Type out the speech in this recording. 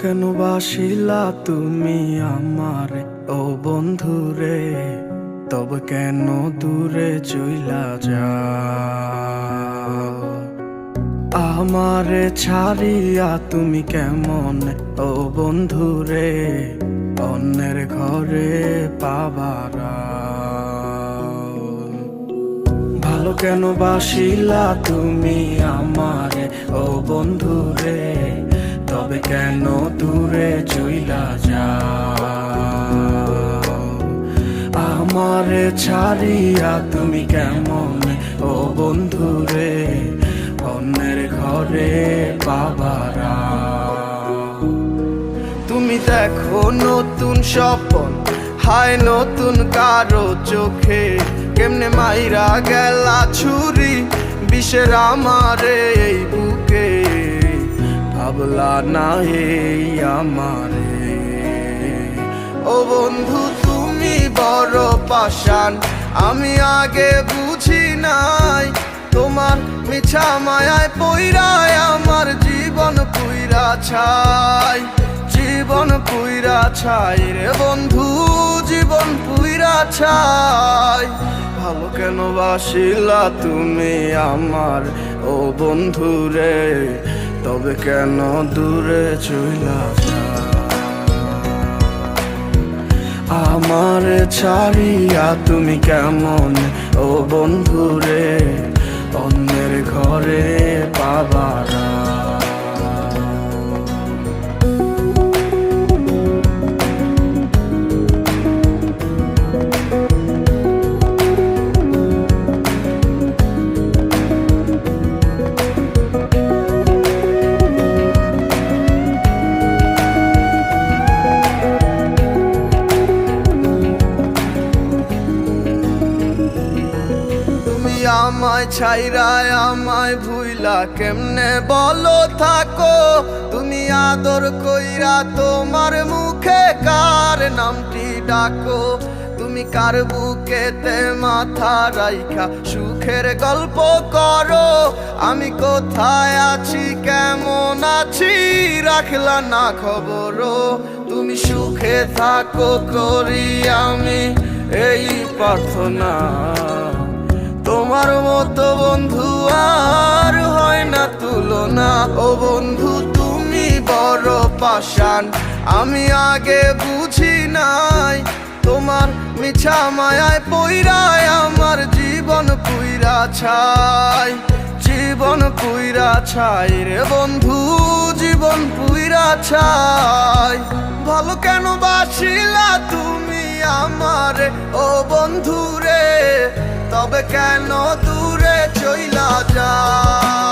কেন বাসিলা তুমি আমারে ও বন্ধুরে, তবে কেন দূরে চইলা যাও? আমারে ছাড়িয়া তুমি কেমন ও বন্ধুরে অন্যের ঘরে পাবারা? ভালো কেন বাসিলা তুমি আমারে ও বন্ধুরে, তবে কেন দূরে চইলা যাও? আমারে ছাড়িয়া তুমি কেমন ও বন্ধুরে অন্যের ঘরে পাবারা? তুমি দেখো নতুন স্বপন, হায় নতুন কারো চোখে, কেমনে মাইরা গেলা ছুরি বিষের আমারে এই বুকে। ভাবলা না এই আমারে ও বন্ধু, তুমি বড় পাষাণ, আমি আগে বুঝি নাই। তোমার মিছা মায়ায় পইরায় আমার জীবন পুইরা ছাই, জীবন পুইরা ছাই রে বন্ধু, জীবন পুইরা ছাই। ভালো কেন বাসিলা তুমি আমার ও বন্ধু রে, তবে কেন দূরে চইলা যাও? আমার ছাড়িয়া তুমি কেমন ও বন্ধু রে অন্যের ঘরে পাবারা? আমায় ছাইরায় আমায় ভুইলা কেমনে বলো থাকো? তুমি আদর কইরা তোমার মুখে কার নামটি ডাকো? তুমি কার বুকেতে মাথা রাইখা সুখের গল্প করো? আমি কোথায় আছি কেমন আছি রাখলা না খবর? তুমি সুখে থাকো করি আমি এই প্রার্থনা। তোমার মতো বন্ধু আর হয় না তুলনা। ও বন্ধু তুমি বড় পাষাণ, আমি আগে বুঝি নাই। তোমার মিছা মায়ায় পইরায় আমার জীবন পুইরা ছাই, জীবন পুইরা ছাই রে বন্ধু, জীবন পুইরা ছাই। ভালো কেন বাসিলা তুমি আমারে ও বন্ধু রে, তবে কেন দূরে চইলা যাও?